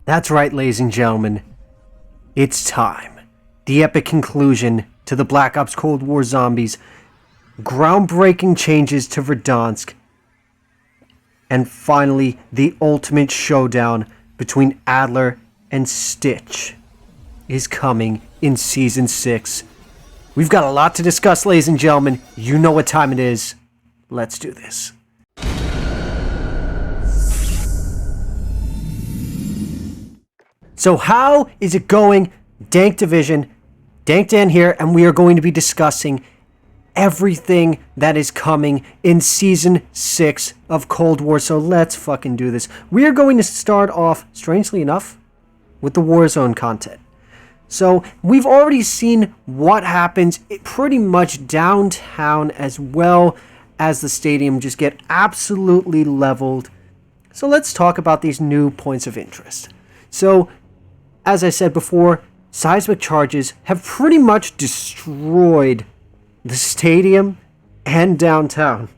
That's right, ladies and gentlemen. It's time. The epic conclusion to the Black Ops Cold War Zombies. Groundbreaking changes to Verdansk. And finally, the ultimate showdown between Adler and Stitch is coming in Season 6. We've got a lot to discuss, ladies and gentlemen. You know what time it is. Let's do this. So how is it going? Dank Division, Dank Dan here, and we are going to be discussing everything that is coming in Season 6 of Cold War. So let's fucking do this. We are going to start off, strangely enough, with the Warzone content. So we've already seen what happens pretty much downtown as well as the stadium just get absolutely leveled. So let's talk about these new points of interest. So, as I said before, seismic charges have pretty much destroyed the stadium and downtown.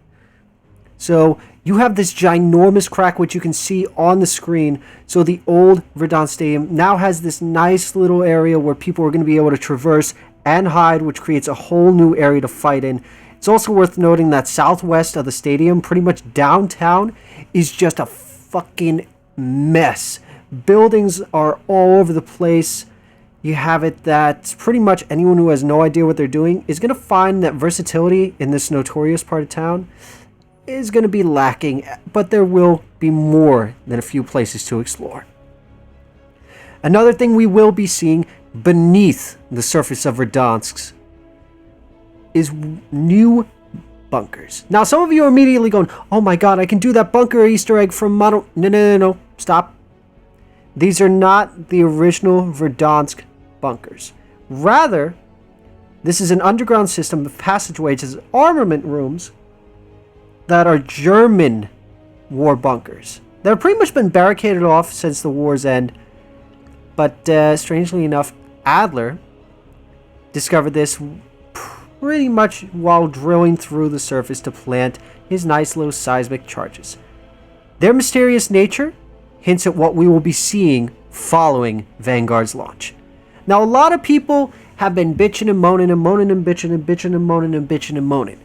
So you have this ginormous crack, which you can see on the screen. So the old Verdansk Stadium now has this nice little area where people are going to be able to traverse and hide, which creates a whole new area to fight in. It's also worth noting that southwest of the stadium, pretty much downtown, is just a fucking mess. Buildings are all over the place. You have it that pretty much anyone who has no idea what they're doing is going to find that versatility in this notorious part of town is going to be lacking, but there will be more than a few places to explore. Another thing we will be seeing beneath the surface of Verdansk is new bunkers. Now, some of you are immediately going, oh my god, I can do that bunker Easter egg from Model... No. Stop. These are not the original Verdansk bunkers. Rather, this is an underground system of passageways as armament rooms that are German war bunkers. They've pretty much been barricaded off since the war's end. But strangely enough, Adler discovered this pretty much while drilling through the surface to plant his nice little seismic charges. Their mysterious nature hints at what we will be seeing following Vanguard's launch. Now, a lot of people have been bitching and moaning and moaning and bitching and bitching and moaning and bitching and moaning.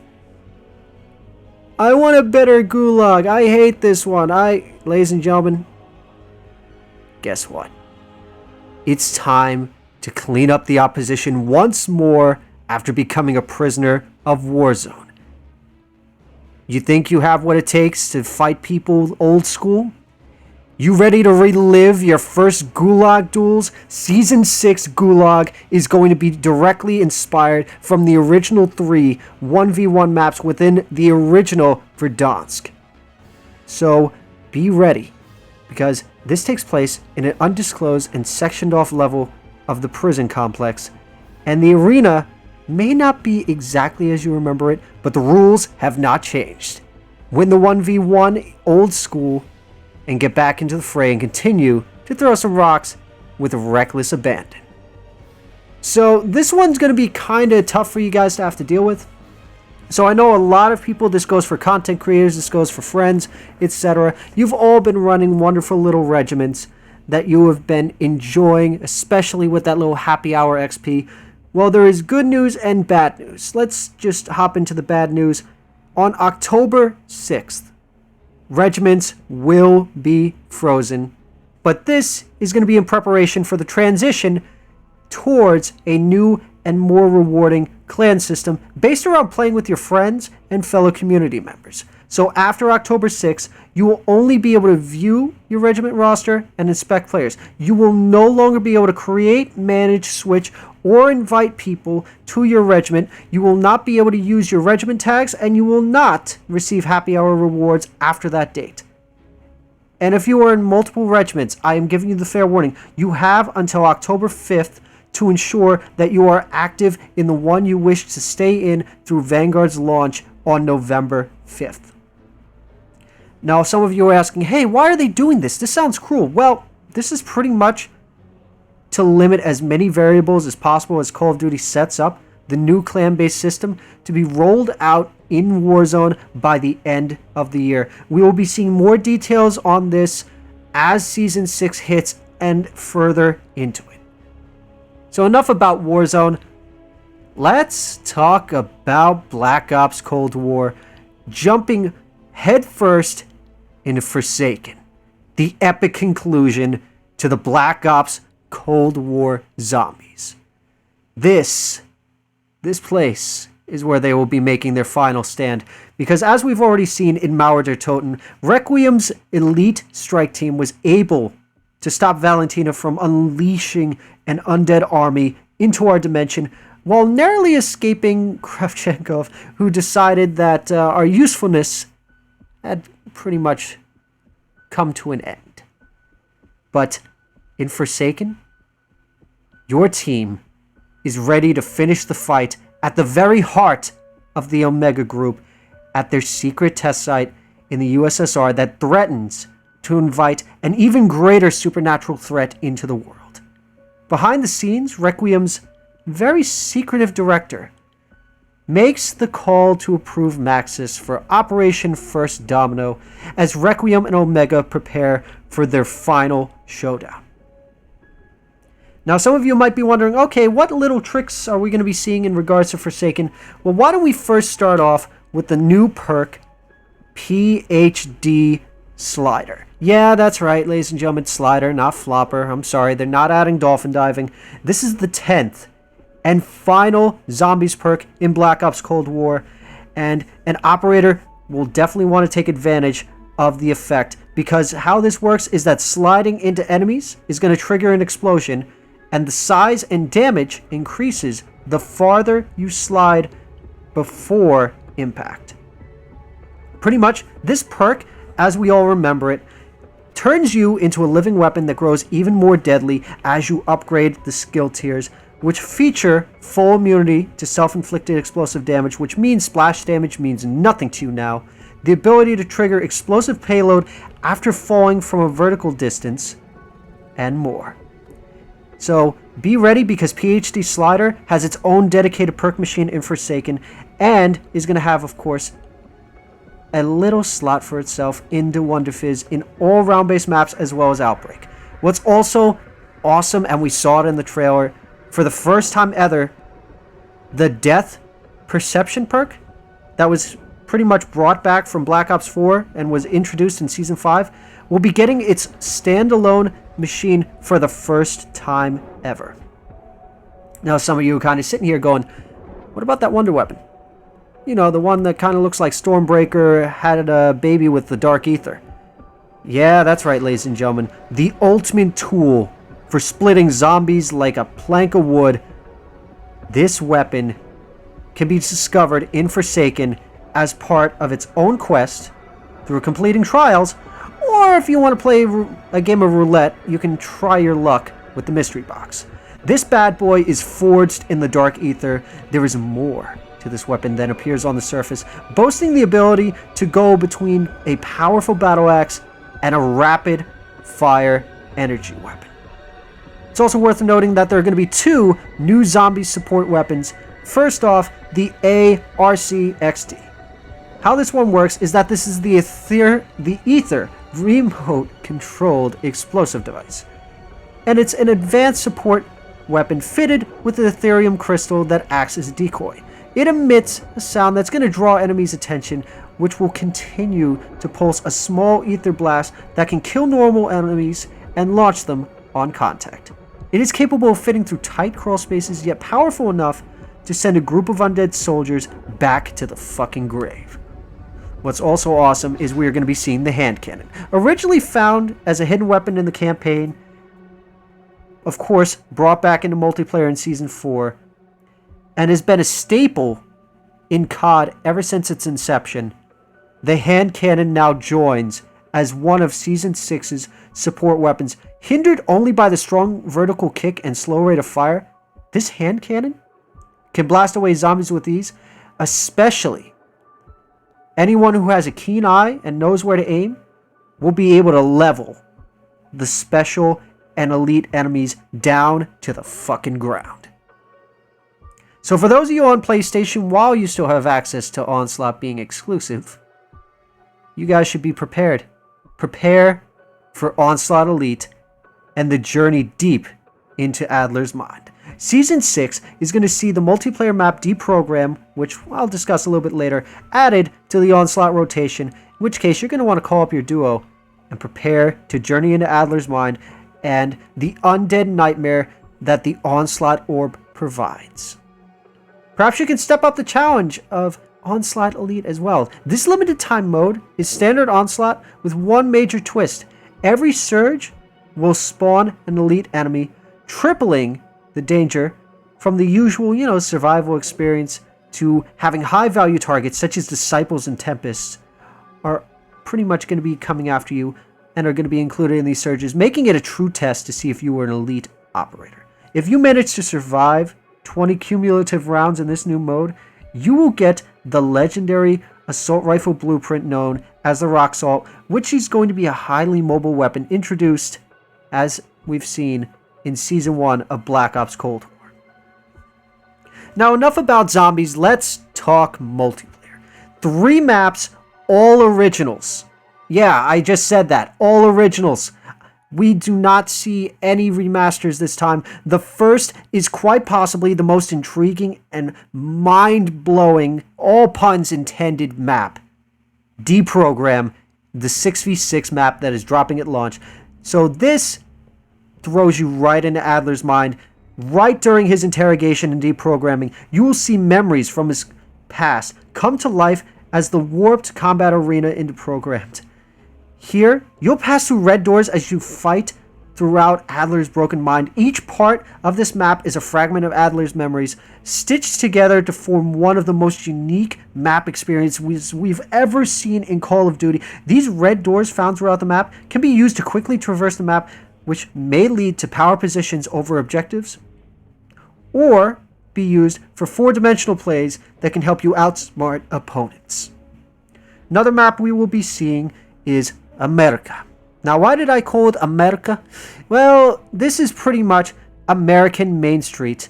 I want a better Gulag. I hate this one. Ladies and gentlemen, guess what? It's time to clean up the opposition once more after becoming a prisoner of Warzone. You think you have what it takes to fight people old school? You ready to relive your first Gulag duels? Season 6 Gulag is going to be directly inspired from the original 3 1v1 maps within the original Verdansk. So be ready, because this takes place in an undisclosed and sectioned off level of the prison complex, and the arena may not be exactly as you remember it, but the rules have not changed. Win the 1v1 old school and get back into the fray and continue to throw some rocks with reckless abandon. So this one's going to be kind of tough for you guys to have to deal with. So I know a lot of people, this goes for content creators, this goes for friends, etc. You've all been running wonderful little regiments that you have been enjoying, especially with that little happy hour XP. Well, there is good news and bad news. Let's just hop into the bad news. On October 6th, regiments will be frozen, but this is going to be in preparation for the transition towards a new and more rewarding clan system based around playing with your friends and fellow community members. So after October 6th, you will only be able to view your regiment roster and inspect players. You will no longer be able to create, manage, switch, or invite people to your regiment. You will not be able to use your regiment tags, and you will not receive happy hour rewards after that date. And if you are in multiple regiments, I am giving you the fair warning. You have until October 5th to ensure that you are active in the one you wish to stay in through Vanguard's launch on November 5th. Now, some of you are asking, hey, why are they doing this? This sounds cruel. Well, this is pretty much to limit as many variables as possible as Call of Duty sets up the new clan-based system to be rolled out in Warzone by the end of the year. We will be seeing more details on this as Season 6 hits and further into it. So enough about Warzone. Let's talk about Black Ops Cold War, jumping headfirst into Forsaken, the epic conclusion to the Black Ops Cold War zombies. This place is where they will be making their final stand, because as we've already seen in Mauer der Toten, Requiem's elite strike team was able to stop Valentina from unleashing an undead army into our dimension, while narrowly escaping Kravchenkov, who decided that our usefulness had pretty much come to an end. But in Forsaken, your team is ready to finish the fight at the very heart of the Omega Group at their secret test site in the USSR that threatens to invite an even greater supernatural threat into the world. Behind the scenes, Requiem's very secretive director makes the call to approve Maxis for Operation First Domino as Requiem and Omega prepare for their final showdown. Now, some of you might be wondering, okay, what little tricks are we going to be seeing in regards to Forsaken? Well, why don't we first start off with the new perk, PhD Slider. Yeah, that's right, ladies and gentlemen, Slider, not Flopper. I'm sorry, they're not adding Dolphin Diving. This is the 10th and final Zombies perk in Black Ops Cold War, and an operator will definitely want to take advantage of the effect, because how this works is that sliding into enemies is going to trigger an explosion, and the size and damage increases the farther you slide before impact. Pretty much, this perk, as we all remember it, turns you into a living weapon that grows even more deadly as you upgrade the skill tiers, which feature full immunity to self-inflicted explosive damage, which means splash damage means nothing to you now, the ability to trigger explosive payload after falling from a vertical distance, and more. So be ready, because PhD Slider has its own dedicated perk machine in Forsaken, and is going to have, of course, a little slot for itself into Wonder Fizz in all round-based maps as well as Outbreak. What's also awesome, and we saw it in the trailer, for the first time ever, the Death Perception perk that was pretty much brought back from Black Ops 4 and was introduced in Season 5 will be getting its standalone machine for the first time ever. Now, some of you are kind of sitting here going, what about that wonder weapon? You know, the one that kind of looks like Stormbreaker had a baby with the Dark Ether. Yeah, that's right, ladies and gentlemen. The ultimate tool for splitting zombies like a plank of wood. This weapon can be discovered in Forsaken as part of its own quest through completing trials, or if you want to play a game of roulette, you can try your luck with the mystery box. This bad boy is forged in the Dark Ether. There is more to this weapon than appears on the surface, boasting the ability to go between a powerful battle axe and a rapid fire energy weapon. It's also worth noting that there are going to be two new zombie support weapons. First off, the ARC-XD. How this one works is that this is the Ether remote-controlled explosive device, and it's an advanced support weapon fitted with an Ethereum crystal that acts as a decoy. It emits a sound that's going to draw enemies' attention, which will continue to pulse a small ether blast that can kill normal enemies and launch them on contact. It is capable of fitting through tight crawl spaces, yet powerful enough to send a group of undead soldiers back to the fucking grave. What's also awesome is we are going to be seeing the hand cannon. Originally found as a hidden weapon in the campaign, of course, brought back into multiplayer in Season 4, and has been a staple in COD ever since its inception, the hand cannon now joins as one of Season 6's support weapons. Hindered only by the strong vertical kick and slow rate of fire, this hand cannon can blast away zombies with ease, especially anyone who has a keen eye and knows where to aim will be able to level the special and elite enemies down to the fucking ground. So for those of you on PlayStation, while you still have access to Onslaught being exclusive, you guys should be prepared. Prepare for Onslaught Elite and the journey deep into Adler's mind. Season 6 is going to see the multiplayer map Deprogram, which I'll discuss a little bit later, added to the Onslaught rotation, in which case you're going to want to call up your duo and prepare to journey into Adler's mind and the undead nightmare that the Onslaught orb provides. Perhaps you can step up the challenge of Onslaught Elite as well. This limited time mode is standard Onslaught with one major twist. Every surge will spawn an elite enemy, tripling the danger from the usual, survival experience to having high value targets such as Disciples and Tempests are pretty much going to be coming after you and are going to be included in these surges, making it a true test to see if you were an elite operator. If you manage to survive 20 cumulative rounds in this new mode, you will get the legendary assault rifle blueprint known as the Rock Salt, which is going to be a highly mobile weapon introduced, as we've seen in Season 1 of Black Ops Cold War. Now, enough about zombies, let's talk multiplayer. 3 maps, all originals. Yeah, I just said that, all originals. We do not see any remasters this time. The first is quite possibly the most intriguing and mind-blowing, all puns intended, map. Deprogram, the 6v6 map that is dropping at launch. So this throws you right into Adler's mind. Right during his interrogation and deprogramming, you will see memories from his past come to life as the warped combat arena into Deprogrammed. Here, you'll pass through red doors as you fight throughout Adler's broken mind. Each part of this map is a fragment of Adler's memories, stitched together to form one of the most unique map experiences we've ever seen in Call of Duty. These red doors found throughout the map can be used to quickly traverse the map, which may lead to power positions over objectives, or be used for 4-dimensional plays that can help you outsmart opponents. Another map we will be seeing is Amerika. Now, why did I call it Amerika? Well, this is pretty much American Main Street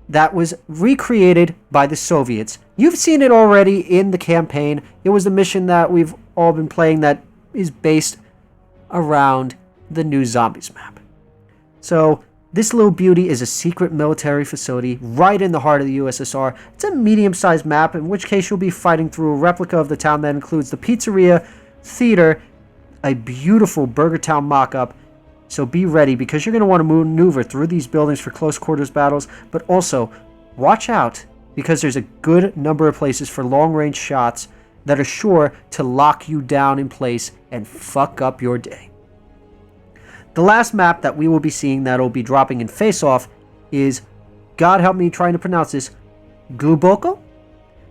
that was recreated by the Soviets. You've seen it already in the campaign. It was the mission that we've all been playing that is based around the new Zombies map. So, this little beauty is a secret military facility right in the heart of the USSR. It's a medium-sized map, in which case you'll be fighting through a replica of the town that includes the pizzeria, theater, a beautiful Burger Town mock-up. So be ready, because you're going to want to maneuver through these buildings for close quarters battles, but also watch out, because there's a good number of places for long-range shots that are sure to lock you down in place and fuck up your day. The last map that we will be seeing that will be dropping in Face-Off is, God help me trying to pronounce this, Gluboko?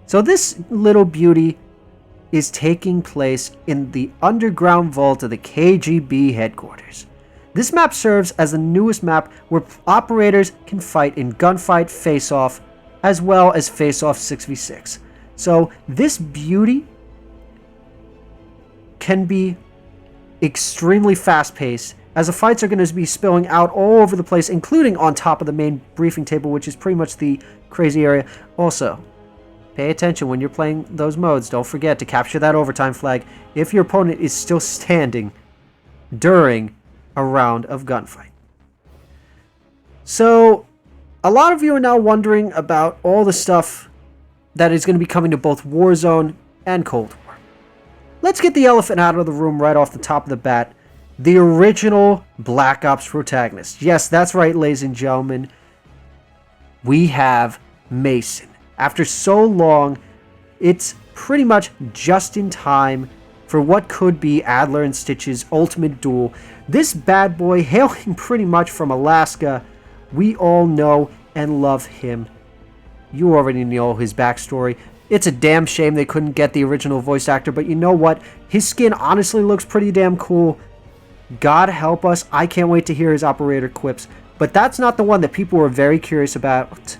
So this little beauty is taking place in the underground vault of the KGB headquarters. This map serves as the newest map where operators can fight in gunfight face-off as well as face-off 6v6. So this beauty can be extremely fast-paced, as the fights are going to be spilling out all over the place, including on top of the main briefing table, which is pretty much the crazy area. Also, pay attention when you're playing those modes. Don't forget to capture that overtime flag if your opponent is still standing during a round of gunfight. So, a lot of you are now wondering about all the stuff that is going to be coming to both Warzone and Cold War. Let's get the elephant out of the room right off the top of the bat. The original Black Ops protagonist. Yes, that's right, ladies and gentlemen. We have Mason. After so long, it's pretty much just in time for what could be Adler and Stitch's ultimate duel. This bad boy, hailing pretty much from Alaska, we all know and love him. You already know his backstory. It's a damn shame they couldn't get the original voice actor, but you know what? His skin honestly looks pretty damn cool. God help us, I can't wait to hear his operator quips. But that's not the one that people were very curious about.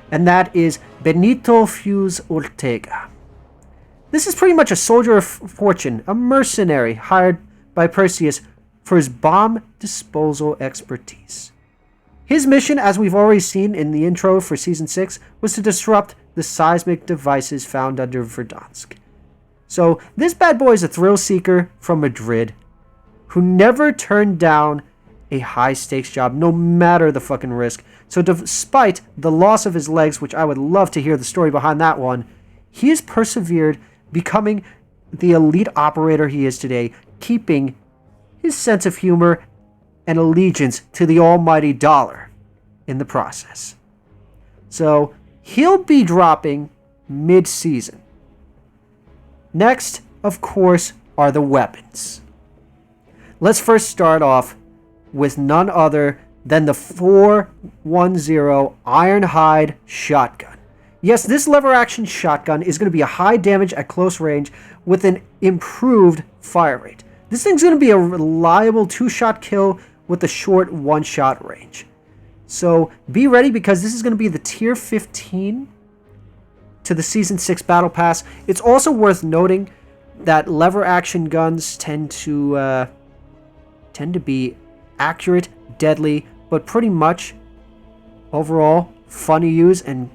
And that is Benito Fuze Ortega. This is pretty much a soldier of fortune, a mercenary hired by Perseus for his bomb disposal expertise. His mission, as we've already seen in the intro for Season 6, was to disrupt the seismic devices found under Verdansk. So, this bad boy is a thrill seeker from Madrid, who never turned down a high-stakes job, no matter the fucking risk. So despite the loss of his legs, which I would love to hear the story behind that one, he has persevered, becoming the elite operator he is today, keeping his sense of humor and allegiance to the almighty dollar in the process. So he'll be dropping mid-season. Next, of course, are the weapons. Let's first start off with none other than the 410 Ironhide shotgun. Yes, this lever-action shotgun is going to be a high damage at close range with an improved fire rate. This thing's going to be a reliable 2-shot kill with a short 1-shot range. So be ready, because this is going to be the tier 15 to the Season 6 Battle Pass. It's also worth noting that lever-action guns tend to be accurate, deadly, but pretty much overall fun to use, and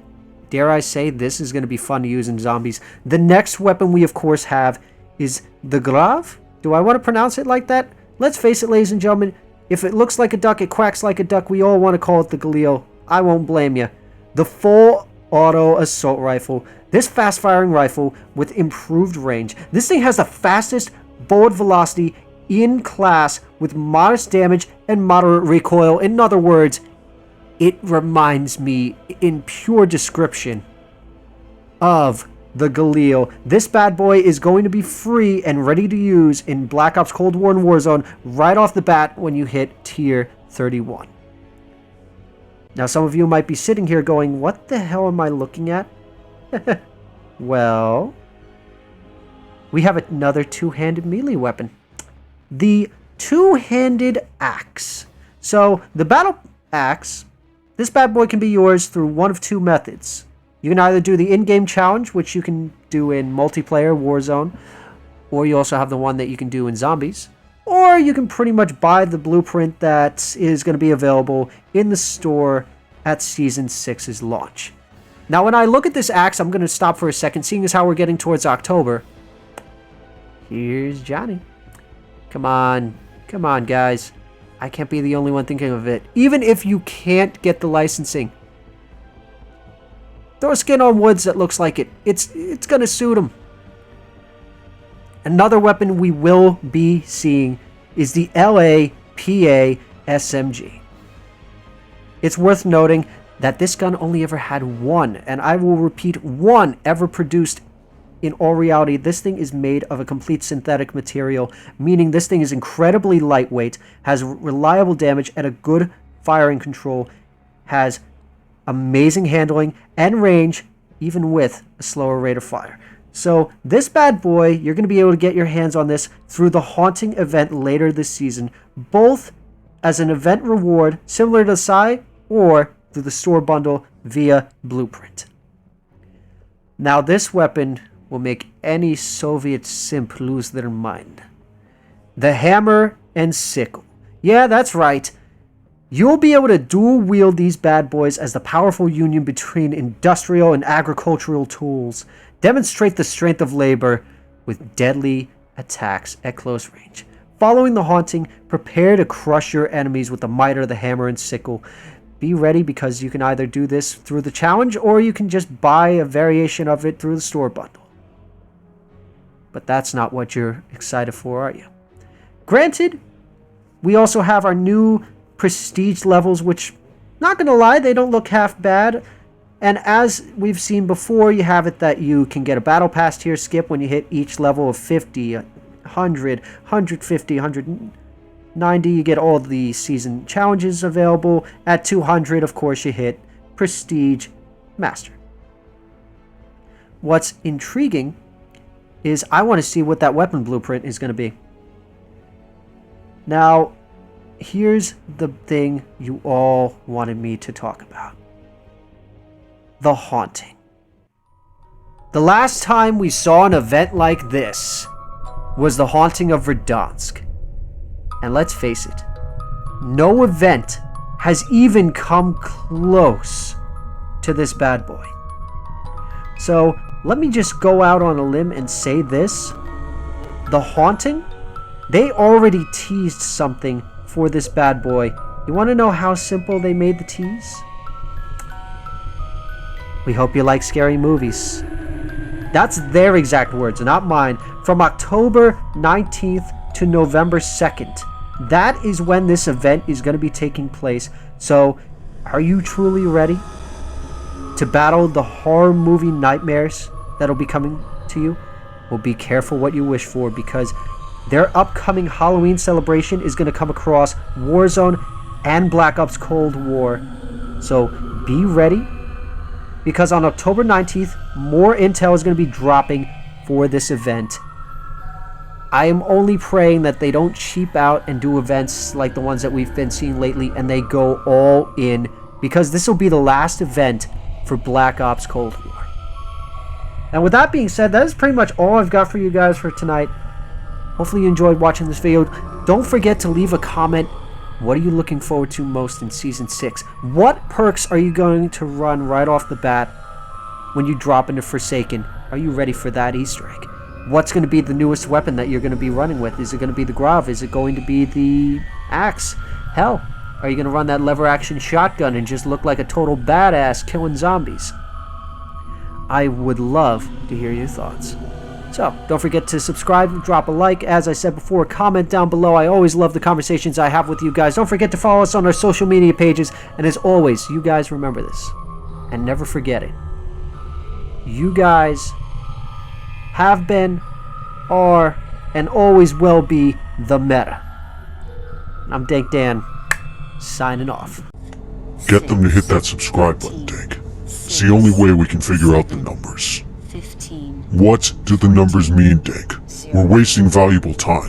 dare I say, this is going to be fun to use in zombies. The next weapon we, of course, have is the Grav. Do I want to pronounce it like that? Let's face it, ladies and gentlemen. If it looks like a duck, it quacks like a duck. We all want to call it the Galil. I won't blame you. The full auto assault rifle. This fast-firing rifle with improved range. This thing has the fastest bullet velocity in class with modest damage and moderate recoil. In other words, it reminds me in pure description of the Galil. This bad boy is going to be free and ready to use in Black Ops Cold War and Warzone right off the bat when you hit tier 31. Now, some of you might be sitting here going, what the hell am I looking at? Well, we have another two-handed melee weapon. The two-handed axe. So, the battle axe, this bad boy can be yours through one of two methods. You can either do the in-game challenge, which you can do in multiplayer Warzone, or you also have the one that you can do in zombies, or you can pretty much buy the blueprint that is going to be available in the store at Season 6's launch. Now, when I look at this axe, I'm going to stop for a second, seeing as how we're getting towards October. Here's Johnny. Come on, guys. I can't be the only one thinking of it. Even if you can't get the licensing, throw a skin on Woods that looks like it. It's going to suit him. Another weapon we will be seeing is the LAPA SMG. It's worth noting that this gun only ever had one, and I will repeat, one ever produced. In all reality, this thing is made of a complete synthetic material, meaning this thing is incredibly lightweight, has reliable damage and a good firing control, has amazing handling and range, even with a slower rate of fire. So this bad boy, you're going to be able to get your hands on this through the Haunting event later this season, both as an event reward similar to Psy, or through the store bundle via Blueprint. Now this weapon will make any Soviet simp lose their mind. The Hammer and Sickle. Yeah, that's right. You'll be able to dual wield these bad boys as the powerful union between industrial and agricultural tools. Demonstrate the strength of labor with deadly attacks at close range. Following the Haunting, prepare to crush your enemies with the might of the Hammer and Sickle. Be ready, because you can either do this through the challenge or you can just buy a variation of it through the store bundle. But that's not what you're excited for, are you? Granted, we also have our new prestige levels, which, not gonna lie, they don't look half bad. And as we've seen before, you have it that you can get a battle pass tier skip when you hit each level of 50, 100, 150, 190. You get all the season challenges available. At 200, of course, you hit prestige master. What's intriguing is I want to see what that weapon blueprint is going to be. Now, here's the thing you all wanted me to talk about. The Haunting. The last time we saw an event like this was the Haunting of Verdansk. And let's face it, no event has even come close to this bad boy. So let me just go out on a limb and say this. The Haunting They already teased something for this bad boy. You want to know how simple they made the tease? We hope you like scary movies. That's their exact words, not mine. From October 19th to November 2nd. That is when this event is going to be taking place. So, are you truly ready to battle the horror movie nightmares that'll be coming to you? Well, be careful what you wish for, because their upcoming Halloween celebration is going to come across Warzone and Black Ops Cold War. So, be ready, because on October 19th, more intel is going to be dropping for this event. I am only praying that they don't cheap out and do events like the ones that we've been seeing lately, and they go all in, because this will be the last event for Black Ops Cold War. And with that being said, that is pretty much all I've got for you guys for tonight. Hopefully you enjoyed watching this video. Don't forget to leave a comment. What are you looking forward to most in Season 6? What perks are you going to run right off the bat when you drop into Forsaken? Are you ready for that Easter egg? What's going to be the newest weapon that you're going to be running with? Is it going to be the Grav? Is it going to be the axe? Hell, are you going to run that lever action shotgun and just look like a total badass killing zombies? I would love to hear your thoughts. So, don't forget to subscribe, drop a like, as I said before, comment down below. I always love the conversations I have with you guys. Don't forget to follow us on our social media pages, and as always, you guys remember this, and never forget it. You guys have been, are, and always will be the meta. I'm Dank Dan, signing off. Get them to hit that subscribe button, Dank. It's the only way we can figure out the numbers. 15. What do the numbers mean, Dank? We're wasting valuable time.